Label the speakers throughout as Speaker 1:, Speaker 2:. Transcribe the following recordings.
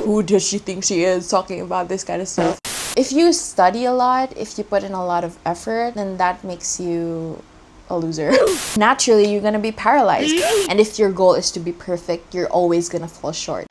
Speaker 1: who does she think she is talking about this kind of stuff? If you study a lot, if you put in a lot of effort, then that makes you a loser. Naturally, you're gonna be paralyzed. And if your goal is to be perfect, you're always gonna fall short.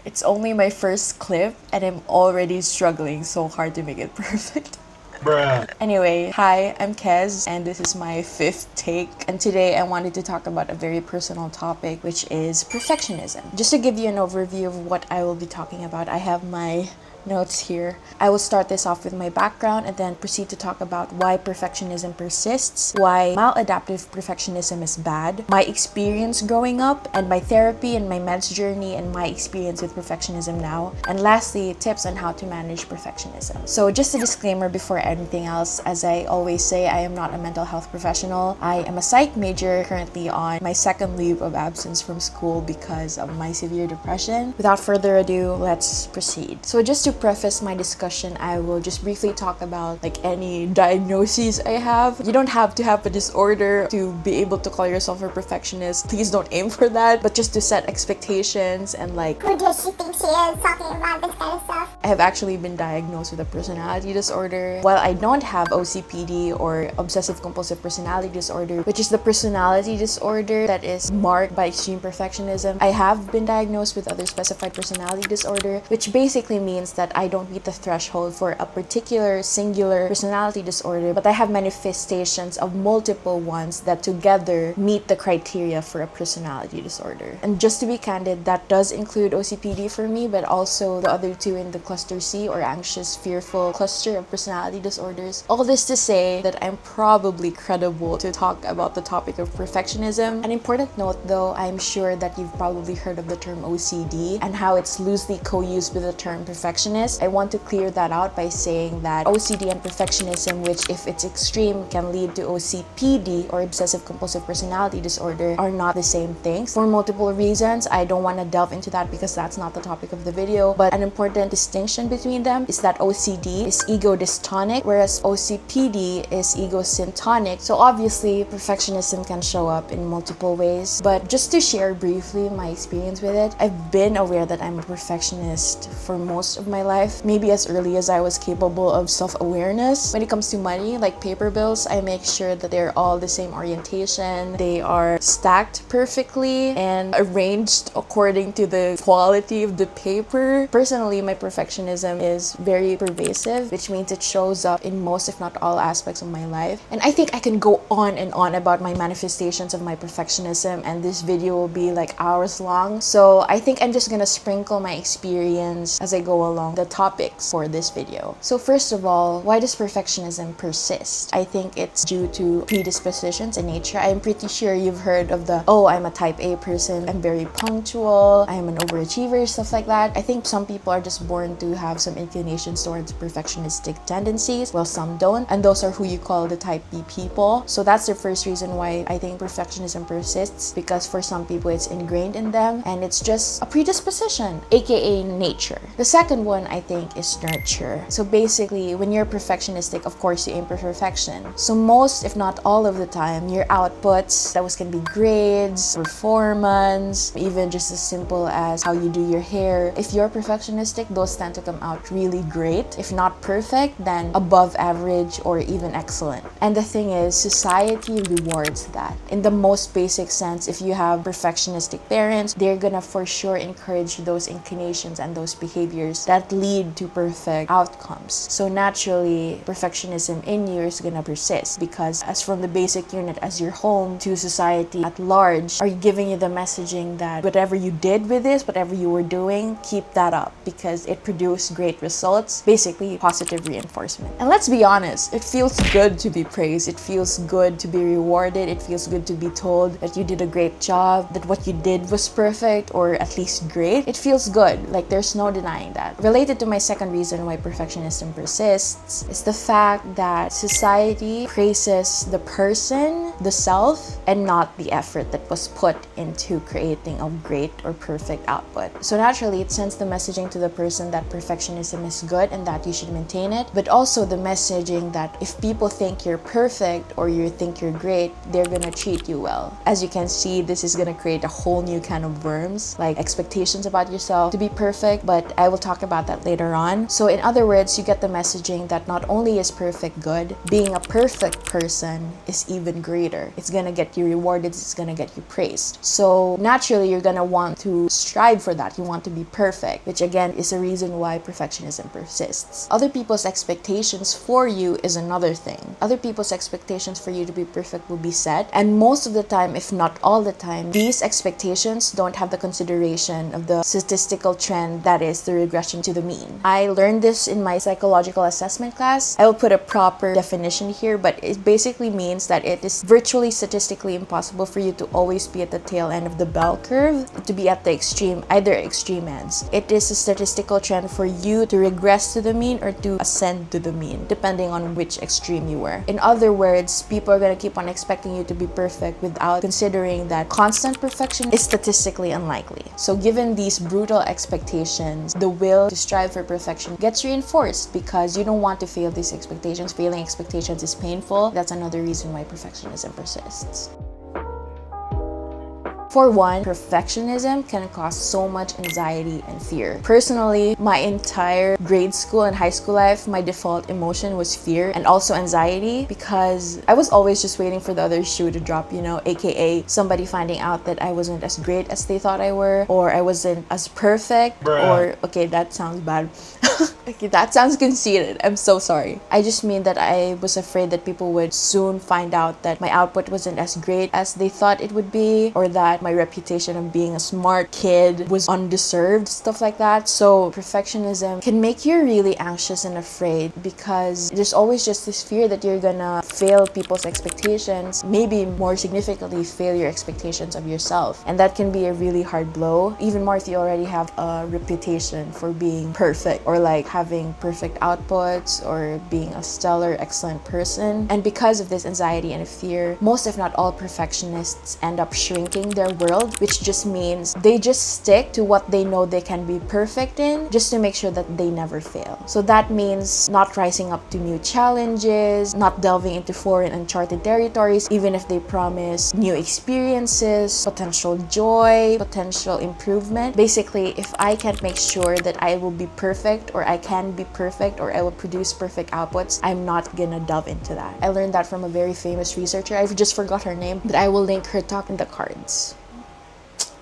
Speaker 1: It's only my first clip and I'm already struggling so hard to make it perfect. Bruh. Anyway, hi, I'm Kez and this is my 5th take, and today I wanted to talk about a very personal topic, which is perfectionism. Just to give you an overview of what I will be talking about, I have my notes here. I will start this off with my background and then proceed to talk about why perfectionism persists, why maladaptive perfectionism is bad, my experience growing up, and my therapy and my meds journey and my experience with perfectionism now, and lastly, tips on how to manage perfectionism. So just a disclaimer before anything else, as I always say, I am not a mental health professional. I am a psych major currently on my 2nd leave of absence from school because of my severe depression. Without further ado, let's proceed. So just to preface my discussion, I will just briefly talk about like any diagnoses I have. You don't have to have a disorder to be able to call yourself a perfectionist. Please don't aim for that, but just to set expectations and like, who does she think she is talking about this kind of stuff? I have actually been diagnosed with a personality disorder. While I don't have OCPD or obsessive compulsive personality disorder, which is the personality disorder that is marked by extreme perfectionism, I have been diagnosed with other specified personality disorder, which basically means that I don't meet the threshold for a particular singular personality disorder, but I have manifestations of multiple ones that together meet the criteria for a personality disorder. And just to be candid, that does include OCPD for me, but also the other two in the cluster C, or anxious, fearful cluster of personality disorders. All this to say that I'm probably credible to talk about the topic of perfectionism. An important note though, I'm sure that you've probably heard of the term OCD and how it's loosely co-used with the term perfectionist. I want to clear that out by saying that OCD and perfectionism, which if it's extreme can lead to OCPD or obsessive compulsive personality disorder, are not the same things for multiple reasons. I don't want to delve into that because that's not the topic of the video, but an important distinction between them is that OCD is ego dystonic, whereas OCPD is ego syntonic. So obviously perfectionism can show up in multiple ways, but just to share briefly my experience with it, I've been aware that I'm a perfectionist for most of my life, maybe as early as I was capable of self-awareness. When it comes to money, like paper bills, I make sure that they're all the same orientation, they are stacked perfectly and arranged according to the quality of the paper. Personally, my perfectionism is very pervasive, which means it shows up in most if not all aspects of my life. And I think I can go on and on about my manifestations of my perfectionism, and this video will be like hours long. So I think I'm just gonna sprinkle my experience as I go along the topics for this video. So first of all, why does perfectionism persist? I think it's due to predispositions in nature. I'm pretty sure you've heard of the, oh, I'm a type A person, I'm very punctual, I'm an overachiever, stuff like that. I think some people are just born to have some inclinations towards perfectionistic tendencies, while some don't, and those are who you call the type B people. So that's the first reason why I think perfectionism persists, because for some people it's ingrained in them and it's just a predisposition, aka nature. The second one I think is nurture. So basically, when you're perfectionistic, of course you aim for perfection. So most, if not all of the time, your outputs, those can be grades, performance, even just as simple as how you do your hair. If you're perfectionistic, those tend to come out really great. If not perfect, then above average or even excellent. And the thing is, society rewards that. In the most basic sense, if you have perfectionistic parents, they're gonna for sure encourage those inclinations and those behaviors that lead to perfect outcomes. So naturally, perfectionism in you is gonna persist, because as from the basic unit, as your home to society at large, are giving you the messaging that whatever you did with this, whatever you were doing, keep that up because it produced great results, basically positive reinforcement. And let's be honest, it feels good to be praised, it feels good to be rewarded, it feels good to be told that you did a great job, that what you did was perfect or at least great. It feels good, like there's no denying that. Related to my second reason why perfectionism persists is the fact that society praises the person the self and not the effort that was put into creating a great or perfect output. So naturally, it sends the messaging to the person that perfectionism is good and that you should maintain it, but also the messaging that if people think you're perfect or you think you're great, they're gonna treat you well. As you can see, this is gonna create a whole new kind of worms, like expectations about yourself to be perfect, but I will talk about that later on. So in other words, you get the messaging that not only is perfect good, being a perfect person is even greater. It's gonna get you rewarded, it's gonna get you praised. So naturally, you're gonna want to strive for that. You want to be perfect, which again is a reason why perfectionism persists. Other people's expectations for you is another thing. Other people's expectations for you to be perfect will be set, and most of the time, if not all the time, these expectations don't have the consideration of the statistical trend that is the regression to the mean. I learned this in my psychological assessment class. I will put a proper definition here, but it basically means that it is virtually statistically impossible for you to always be at the tail end of the bell curve, to be at the extreme, either extreme ends. It is a statistical trend for you to regress to the mean or to ascend to the mean, depending on which extreme you were. In other words, people are going to keep on expecting you to be perfect without considering that constant perfection is statistically unlikely. So given these brutal expectations, the will to strive for perfection gets reinforced because you don't want to fail these expectations. Failing expectations is painful. That's another reason why perfectionism persists. For one, perfectionism can cause so much anxiety and fear. Personally, my entire grade school and high school life, my default emotion was fear and also anxiety because I was always just waiting for the other shoe to drop, aka somebody finding out that I wasn't as great as they thought I were, or I wasn't as perfect, or okay, that sounds bad. Okay, that sounds conceited. I'm so sorry. I just mean that I was afraid that people would soon find out that my output wasn't as great as they thought it would be, or that my reputation of being a smart kid was undeserved, stuff like that. So perfectionism can make you really anxious and afraid because there's always just this fear that you're gonna fail people's expectations, maybe more significantly fail your expectations of yourself. And that can be a really hard blow, even more if you already have a reputation for being perfect or like having perfect outputs or being a stellar, excellent person. And because of this anxiety and fear, most if not all perfectionists end up shrinking their world, which just means they just stick to what they know they can be perfect in just to make sure that they never fail. So that means not rising up to new challenges, not delving into foreign uncharted territories, even if they promise new experiences, potential joy, potential improvement. Basically, if I can't make sure that I will be perfect or I can be perfect or I will produce perfect outputs, I'm not gonna delve into that. I learned that from a very famous researcher. I just forgot her name, but I will link her talk in the cards.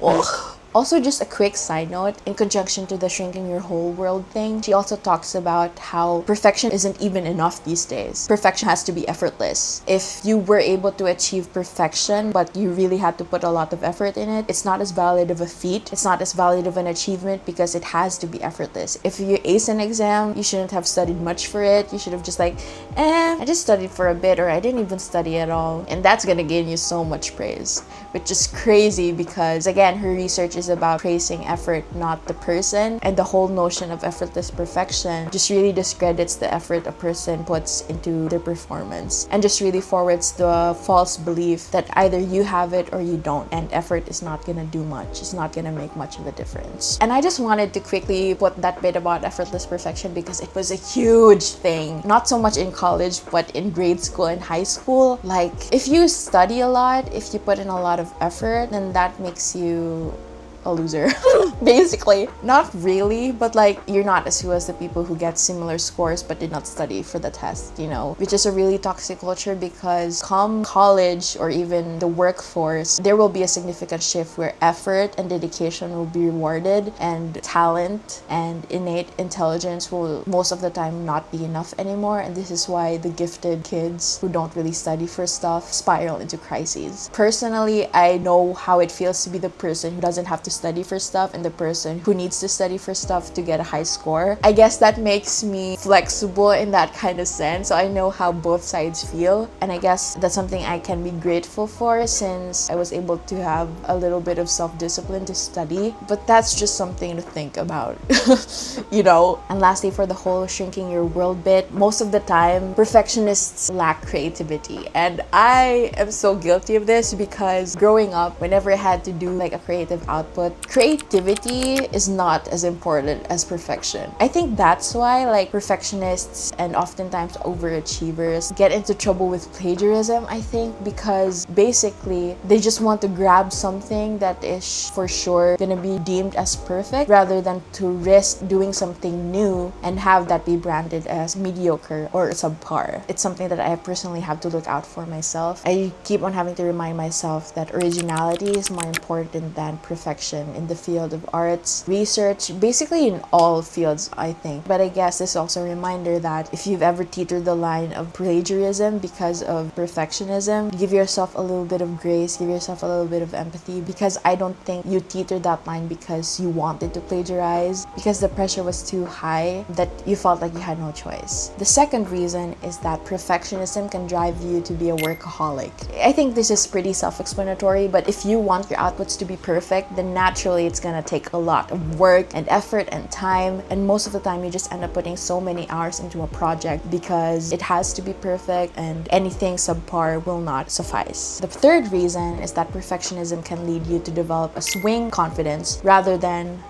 Speaker 1: Ugh. Also, just a quick side note, in conjunction to the shrinking your whole world thing, she also talks about how perfection isn't even enough these days. Perfection has to be effortless. If you were able to achieve perfection, but you really had to put a lot of effort in it, it's not as valid of a feat. It's not as valid of an achievement because it has to be effortless. If you ace an exam, you shouldn't have studied much for it. You should have just I just studied for a bit, or I didn't even study at all. And that's gonna gain you so much praise, which is crazy because, again, her research is about praising effort, not the person, and the whole notion of effortless perfection just really discredits the effort a person puts into their performance and just really forwards the false belief that either you have it or you don't, and effort is not gonna do much. It's not gonna make much of a difference. And I just wanted to quickly put that bit about effortless perfection because it was a huge thing, not so much in college but in grade school and high school. Like, if you study a lot, if you put in a lot of effort, then that makes you a loser. Basically, not really, but like, you're not as good as the people who get similar scores but did not study for the test, which is a really toxic culture because come college or even the workforce, there will be a significant shift where effort and dedication will be rewarded and talent and innate intelligence will most of the time not be enough anymore. And this is why the gifted kids who don't really study for stuff spiral into crises. Personally, I know how it feels to be the person who doesn't have to study for stuff and the person who needs to study for stuff to get a high score. I guess that makes me flexible in that kind of sense. So I know how both sides feel. And I guess that's something I can be grateful for since I was able to have a little bit of self-discipline to study. But that's just something to think about, you know? And lastly, for the whole shrinking your world bit, most of the time, perfectionists lack creativity. And I am so guilty of this because growing up, whenever I had to do like a creative output, creativity is not as important as perfection. I think that's why like perfectionists and oftentimes overachievers get into trouble with plagiarism, I think, because basically they just want to grab something that is for sure gonna be deemed as perfect rather than to risk doing something new and have that be branded as mediocre or subpar. It's something that I personally have to look out for myself. I keep on having to remind myself that originality is more important than perfection in the field of arts, research, basically in all fields, I think. But I guess this is also a reminder that if you've ever teetered the line of plagiarism because of perfectionism, give yourself a little bit of grace, give yourself a little bit of empathy, because I don't think you teetered that line because you wanted to plagiarize, because the pressure was too high that you felt like you had no choice. The second reason is that perfectionism can drive you to be a workaholic. I think this is pretty self-explanatory, but if you want your outputs to be perfect, then naturally it's gonna take a lot of work and effort and time, and most of the time you just end up putting so many hours into a project because it has to be perfect and anything subpar will not suffice. The third reason is that perfectionism can lead you to develop a swing confidence rather than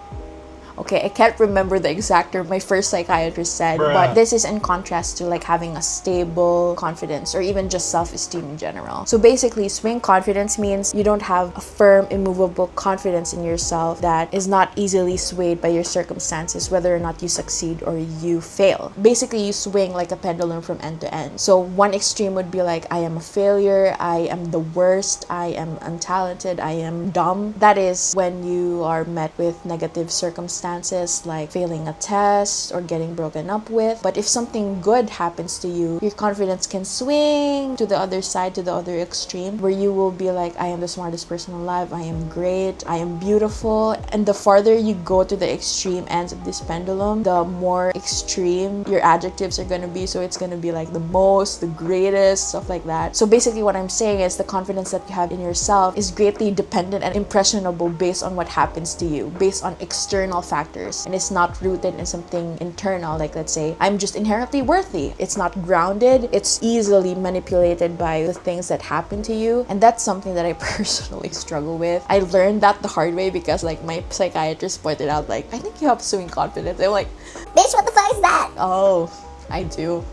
Speaker 1: okay, I can't remember the exact term my first psychiatrist said, but this is in contrast to like having a stable confidence or even just self-esteem in general. So basically, swing confidence means you don't have a firm, immovable confidence in yourself that is not easily swayed by your circumstances, whether or not you succeed or you fail. Basically, you swing like a pendulum from end to end. So one extreme would be like, I am a failure, I am the worst, I am untalented, I am dumb. That is when you are met with negative circumstances like failing a test or getting broken up with. But if something good happens to you, your confidence can swing to the other side, to the other extreme, where you will be like, I am the smartest person alive, I am great, I am beautiful. And the farther you go to the extreme ends of this pendulum, the more extreme your adjectives are going to be. So it's going to be like the most, the greatest, stuff like that. So basically what I'm saying is the confidence that you have in yourself is greatly dependent and impressionable based on what happens to you, based on external factors, and it's not rooted in something internal. Like, let's say I'm just inherently worthy. It's not grounded. It's easily manipulated by the things that happen to you, and that's something that I personally struggle with. I learned that the hard way because like my psychiatrist pointed out like, I think you have swing confidence. I'm like, bitch, what the fuck is that? Oh, I do.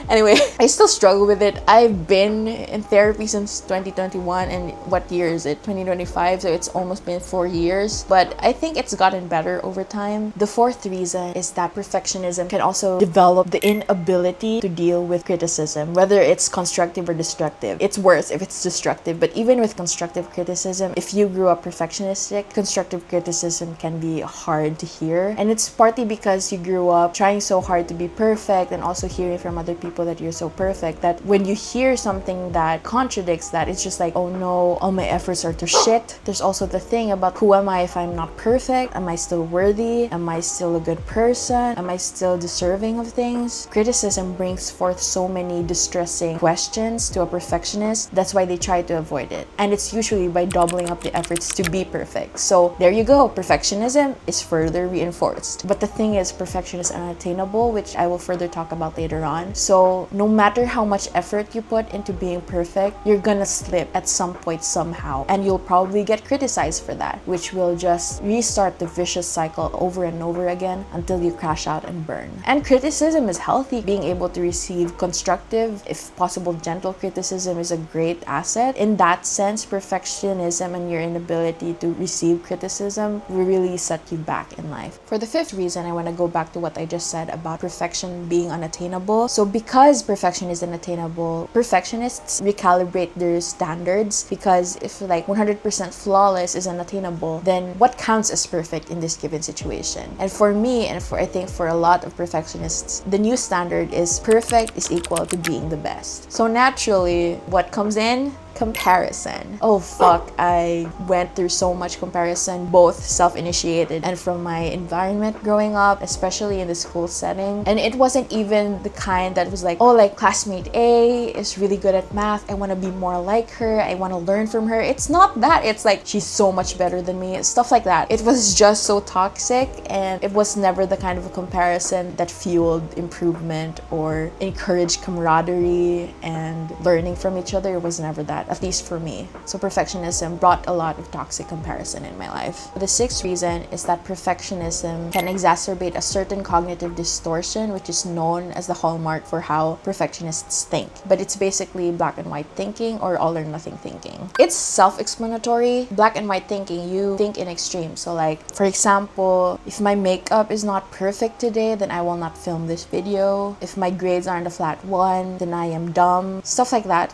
Speaker 1: Anyway, I still struggle with it. I've been in therapy since 2021, and what year is it? 2025, so it's almost been 4 years, but I think it's gotten better over time. The fourth reason is that perfectionism can also develop the inability to deal with criticism, whether it's constructive or destructive. It's worse if it's destructive, but even with constructive criticism, if you grew up perfectionistic, constructive criticism can be hard to hear, and it's partly because you grew up trying so hard to be perfect and also hearing from other people that you're so perfect that when you hear something that contradicts that, it's just like, oh no, all my efforts are to shit. There's also the thing about, who am I if I'm not perfect? Am I still worthy? Am I still a good person? Am I still deserving of things? Criticism brings forth so many distressing questions to a perfectionist. That's why they try to avoid it, and it's usually by doubling up the efforts to be perfect. So there you go, perfectionism is further reinforced. But the thing is, perfection is unattainable, which I will further talk about later on. So no matter how much effort you put into being perfect, you're gonna slip at some point somehow, and you'll probably get criticized for that, which will just restart the vicious cycle over and over again until you crash out and burn. And criticism is healthy. Being able to receive constructive, if possible gentle criticism, is a great asset. In that sense, perfectionism and your inability to receive criticism will really set you back in life. For the fifth reason, I want to go back to what I just said about perfection being unattainable. So because perfection is unattainable, perfectionists recalibrate their standards, because if like 100% flawless is unattainable, then what counts as perfect in this given situation? And for me, and I think for a lot of perfectionists, the new standard is perfect is equal to being the best. So naturally, what comes in Comparison. Oh fuck, I went through so much comparison, both self-initiated and from my environment growing up, especially in the school setting. And it wasn't even the kind that was like, oh, like classmate A is really good at math, I want to be more like her, I want to learn from her. It's not that. It's like, she's so much better than me, stuff like that. It was just so toxic, and it was never the kind of a comparison that fueled improvement or encouraged camaraderie and learning from each other. It was never that, at least for me. So perfectionism brought a lot of toxic comparison in my life. The sixth reason is that perfectionism can exacerbate a certain cognitive distortion, which is known as the hallmark for how perfectionists think. But it's basically black and white thinking or all or nothing thinking. It's self-explanatory. Black and white thinking, you think in extremes. So like, for example, if my makeup is not perfect today, then I will not film this video. If my grades aren't a flat 1, then I am dumb. Stuff like that.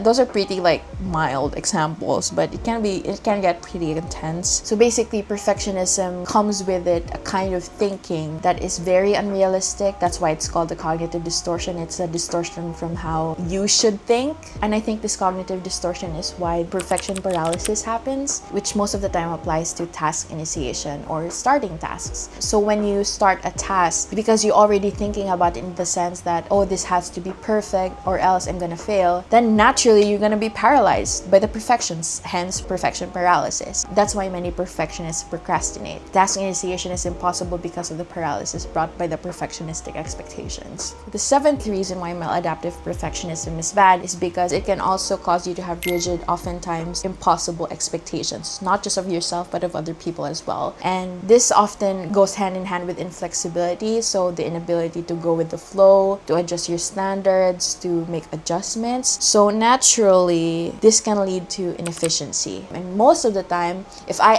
Speaker 1: Those are pretty like mild examples, but it can get pretty intense. So basically, perfectionism comes with it a kind of thinking that is very unrealistic. That's why it's called a cognitive distortion. It's a distortion from how you should think. And I think this cognitive distortion is why perfection paralysis happens, which most of the time applies to task initiation or starting tasks. So when you start a task, because you're already thinking about it in the sense that, oh, this has to be perfect or else I'm gonna fail, then naturally you're gonna be paralyzed by the perfections, hence perfection paralysis. That's why many perfectionists procrastinate. Task initiation is impossible because of the paralysis brought by the perfectionistic expectations. The seventh reason why maladaptive perfectionism is bad is because it can also cause you to have rigid, oftentimes impossible expectations, not just of yourself but of other people as well. And this often goes hand in hand with inflexibility, so the inability to go with the flow, to adjust your standards, to make adjustments. So naturally, this can lead to inefficiency. And most of the time, if I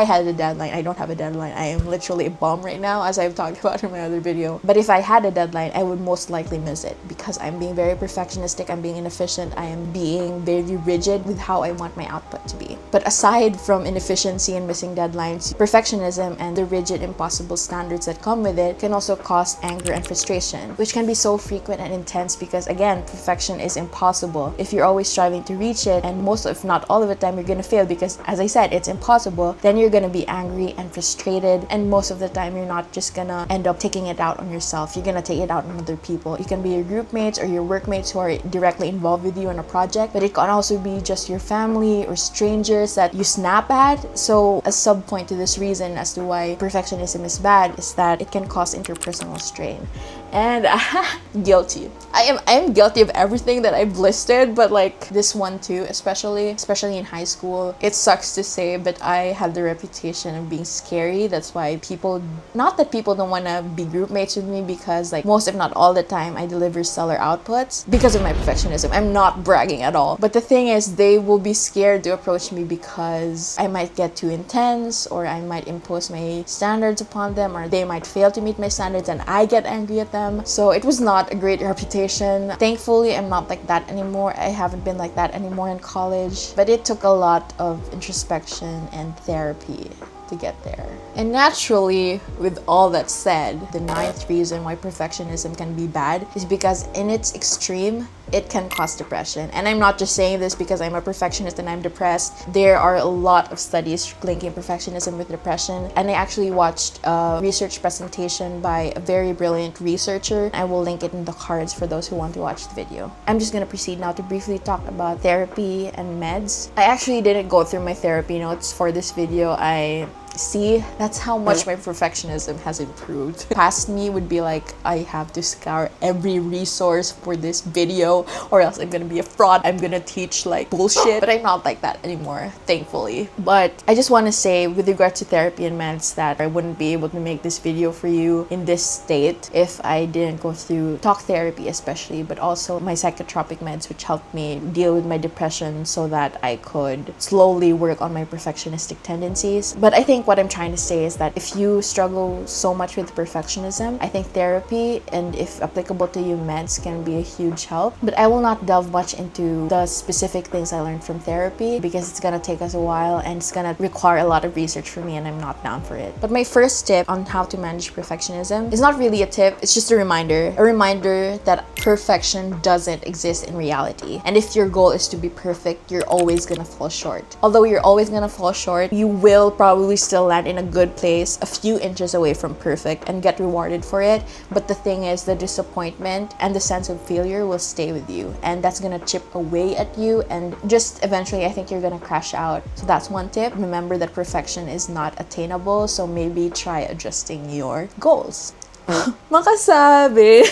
Speaker 1: had a deadline, I don't have a deadline. I am literally a bum right now, as I've talked about in my other video. But if I had a deadline, I would most likely miss it because I'm being very perfectionistic, I'm being inefficient, I am being very rigid with how I want my output to be. But aside from inefficiency and missing deadlines, perfectionism and the rigid, impossible standards that come with it can also cause anger and frustration, which can be so frequent and intense because, again, perfection is impossible. If you're always striving to reach it, and most, if not all of the time, you're gonna fail because, as I said, it's impossible, then you're gonna be angry and frustrated, and most of the time you're not just gonna end up taking it out on yourself. You're gonna take it out on other people. It can be your group mates or your workmates who are directly involved with you in a project, but it can also be just your family or strangers that you snap at. So a sub point to this reason as to why perfectionism is bad is that it can cause interpersonal strain. And guilty. I am guilty of everything that I've listed, but like this one too, especially in high school. It sucks to say, but I had the reputation of being scary. That's why not that people don't want to be group mates with me, because like most, if not all the time, I deliver stellar outputs because of my perfectionism. I'm not bragging at all. But the thing is, they will be scared to approach me because I might get too intense, or I might impose my standards upon them, or they might fail to meet my standards and I get angry at them. So it was not a great reputation. Thankfully, I'm not like that anymore. I haven't been like that anymore in college, but it took a lot of introspection and therapy to get there. And naturally, with all that said, the ninth reason why perfectionism can be bad is because in its extreme, it can cause depression. And I'm not just saying this because I'm a perfectionist and I'm depressed. There are a lot of studies linking perfectionism with depression. And I actually watched a research presentation by a very brilliant researcher. I will link it in the cards for those who want to watch the video. I'm just gonna proceed now to briefly talk about therapy and meds. I actually didn't go through my therapy notes for this video. See, that's how much my perfectionism has improved. Past me would be like, I have to scour every resource for this video or else I'm gonna be a fraud. I'm gonna teach like bullshit. But I'm not like that anymore, thankfully. But I just want to say, with regard to therapy and meds, that I wouldn't be able to make this video for you in this state if I didn't go through talk therapy especially, but also my psychotropic meds, which helped me deal with my depression so that I could slowly work on my perfectionistic tendencies. But I think what I'm trying to say is that if you struggle so much with perfectionism, I think therapy, and if applicable to you, meds can be a huge help. But I will not delve much into the specific things I learned from therapy because it's gonna take us a while and it's gonna require a lot of research for me, and I'm not down for it. But my first tip on how to manage perfectionism is not really a tip, it's just a reminder that perfection doesn't exist in reality. And if your goal is to be perfect, you're always gonna fall short. Although you're always gonna fall short, you will probably still land in a good place, a few inches away from perfect, and get rewarded for it. But the thing is, the disappointment and the sense of failure will stay with you, and that's gonna chip away at you, and just eventually I think you're gonna crash out. So that's one tip. Remember that perfection is not attainable, so maybe try adjusting your goals. Makasabi.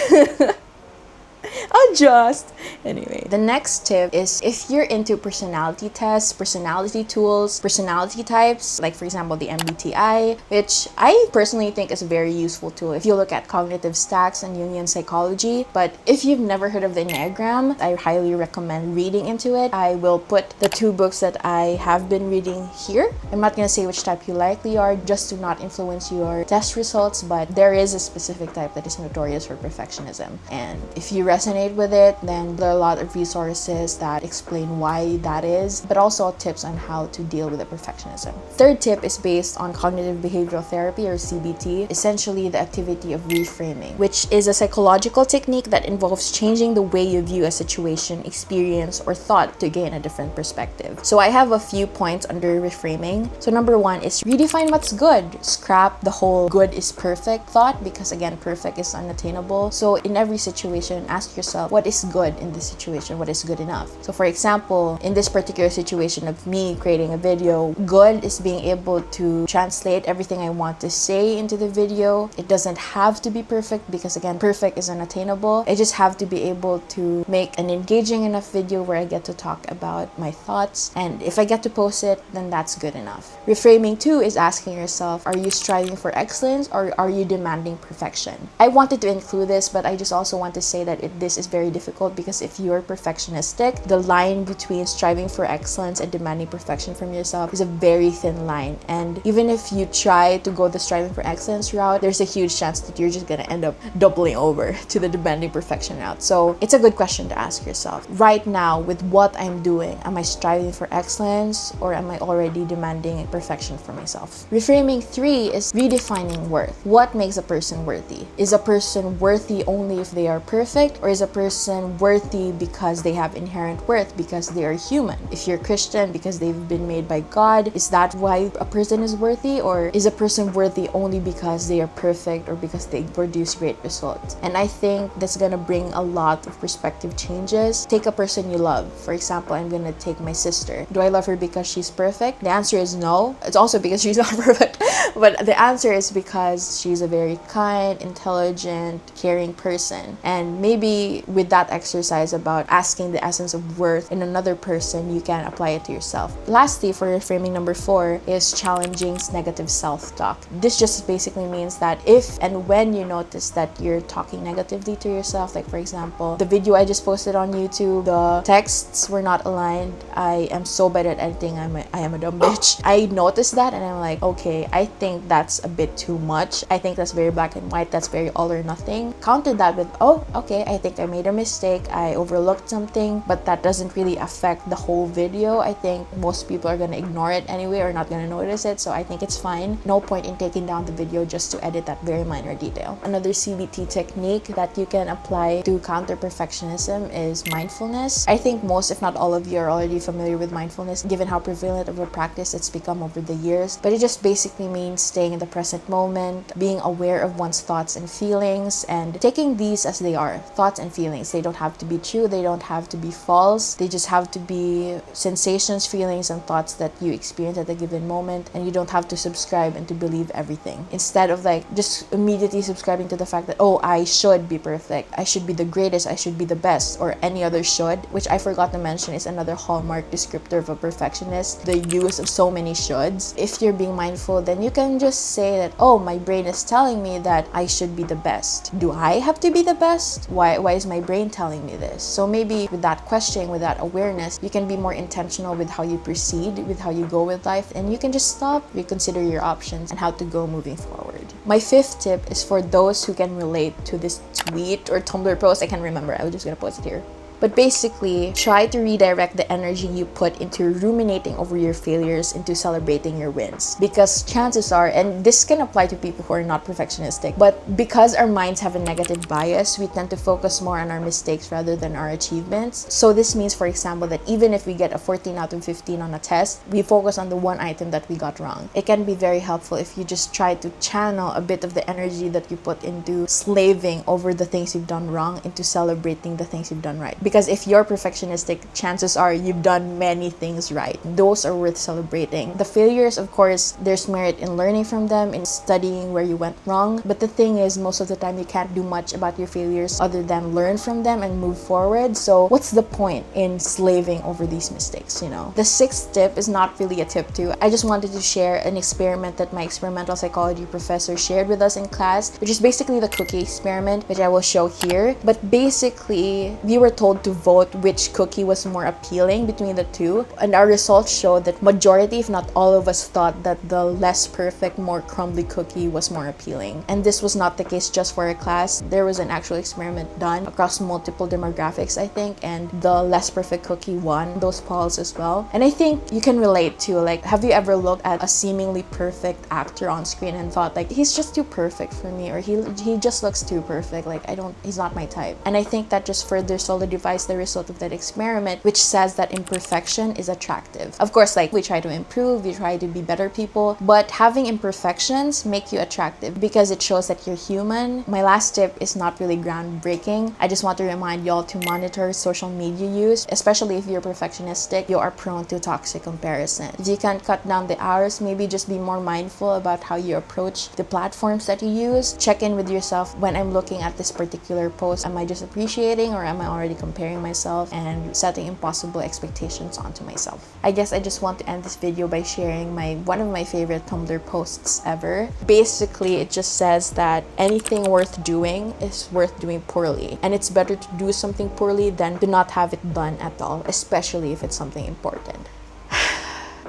Speaker 1: Adjust. Anyway, the next tip is if you're into personality tests, personality tools, personality types, like for example the MBTI, which I personally think is a very useful tool if you look at cognitive stacks and Jungian psychology. But if you've never heard of the enneagram, I highly recommend reading into it. I will put the 2 books that I have been reading here. I'm not gonna say which type you likely are just to not influence your test results, but there is a specific type that is notorious for perfectionism, and if you resonate with it, then there are a lot of resources that explain why that is, but also tips on how to deal with the perfectionism. Third tip is based on cognitive behavioral therapy, or CBT, essentially the activity of reframing, which is a psychological technique that involves changing the way you view a situation, experience, or thought to gain a different perspective. So I have a few points under reframing. So number 1 is redefine what's good. Scrap the whole good is perfect thought, because again, perfect is unattainable. So in every situation, ask yourself, what is good in this situation? What is good enough? So for example, in this particular situation of me creating a video, good is being able to translate everything I want to say into the video. It doesn't have to be perfect, because again, perfect is unattainable. I just have to be able to make an engaging enough video where I get to talk about my thoughts, and if I get to post it, then that's good enough. Reframing 2 is asking yourself, are you striving for excellence or are you demanding perfection? I wanted to include this, but I just also want to say that this is very difficult, because if you're perfectionistic, the line between striving for excellence and demanding perfection from yourself is a very thin line. And even if you try to go the striving for excellence route, there's a huge chance that you're just gonna end up doubling over to the demanding perfection route. So it's a good question to ask yourself. Right now, with what I'm doing, am I striving for excellence or am I already demanding perfection for myself? Reframing 3 is redefining worth. What makes a person worthy? Is a person worthy only if they are perfect, or is a person worthy because they have inherent worth, because they are human? If you're Christian, because they've been made by God, is that why a person is worthy? Or is a person worthy only because they are perfect or because they produce great results? And I think that's gonna bring a lot of perspective changes. Take a person you love. For example, I'm gonna take my sister. Do I love her because she's perfect? The answer is no. It's also because she's not perfect. But the answer is because she's a very kind, intelligent, caring person. And maybe with that exercise about asking the essence of worth in another person, you can apply it to yourself. Lastly, for reframing number 4 is challenging negative self-talk. This just basically means that if and when you notice that you're talking negatively to yourself, like for example, the video I just posted on YouTube, the texts were not aligned, I am so bad at editing, I am a dumb bitch. I noticed that and I'm like, okay, I think that's a bit too much. I think that's very black and white, that's very all or nothing. Counter that with, oh, okay, I think I made a mistake, I overlooked something, but that doesn't really affect the whole video. I think most people are gonna ignore it anyway or not gonna notice it, so I think it's fine. No point in taking down the video just to edit that very minor detail. Another CBT technique that you can apply to counter perfectionism is mindfulness. I think most, if not all of you, are already familiar with mindfulness, given how prevalent of a practice it's become over the years. But it just basically means staying in the present moment, being aware of one's thoughts and feelings, and taking these as they are. Thoughts and feelings, they don't have to be true, they don't have to be false, they just have to be sensations, feelings, and thoughts that you experience at a given moment, and you don't have to subscribe and to believe everything. Instead of like just immediately subscribing to the fact that, oh, I should be perfect, I should be the greatest, I should be the best, or any other should, which I forgot to mention is another hallmark descriptor of a perfectionist, the use of so many shoulds. If you're being mindful, then you can just say that, oh, my brain is telling me that I should be the best. Do I have to be the best? Why is my brain telling me this? So maybe with that question, with that awareness, you can be more intentional with how you proceed, with how you go with life, and you can just stop, reconsider your options and how to go moving forward. My 5th tip is for those who can relate to this tweet or Tumblr post. I can't remember, I was just gonna post it here. But basically, try to redirect the energy you put into ruminating over your failures into celebrating your wins. Because chances are, and this can apply to people who are not perfectionistic, but because our minds have a negative bias, we tend to focus more on our mistakes rather than our achievements. So this means, for example, that even if we get a 14 out of 15 on a test, we focus on the one item that we got wrong. It can be very helpful if you just try to channel a bit of the energy that you put into slaving over the things you've done wrong into celebrating the things you've done right. Because if you're perfectionistic, chances are you've done many things right. Those are worth celebrating. The failures, of course, there's merit in learning from them, in studying where you went wrong. But the thing is, most of the time you can't do much about your failures other than learn from them and move forward. So what's the point in slaving over these mistakes, you know? The sixth tip is not really a tip too. I just wanted to share an experiment that my experimental psychology professor shared with us in class, which is basically the cookie experiment, which I will show here. But basically, we were told to vote which cookie was more appealing between the two. And our results showed that majority, if not all of us, thought that the less perfect, more crumbly cookie was more appealing. And this was not the case just for a class. There was an actual experiment done across multiple demographics, I think, and the less perfect cookie won those polls as well. And I think you can relate to, like, have you ever looked at a seemingly perfect actor on screen and thought, like, he's just too perfect for me, or he just looks too perfect, like, he's not my type. And I think that just further solidifies the result of that experiment, which says that imperfection is attractive. Of course, like, we try to improve, we try to be better people, but having imperfections make you attractive because it shows that you're human. My last tip is not really groundbreaking. I just want to remind y'all to monitor social media use, especially if you're perfectionistic. You are prone to toxic comparison. If you can't cut down the hours, maybe just be more mindful about how you approach the platforms that you use. Check in with yourself. When I'm looking at this particular post, am I just appreciating, or am I already comparing myself and setting impossible expectations onto myself? I guess I just want to end this video by sharing one of my favorite Tumblr posts ever. Basically, it just says that anything worth doing is worth doing poorly, and it's better to do something poorly than to not have it done at all, especially if it's something important.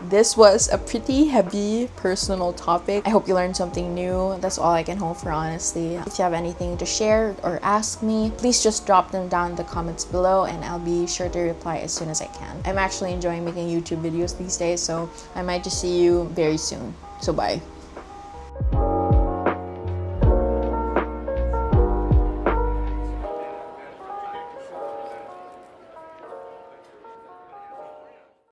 Speaker 1: This was a pretty heavy personal topic. I hope you learned something new. That's all I can hope for, honestly. If you have anything to share or ask me, please just drop them down in the comments below and I'll be sure to reply as soon as I can. I'm actually enjoying making YouTube videos these days, so I might just see you very soon. So bye.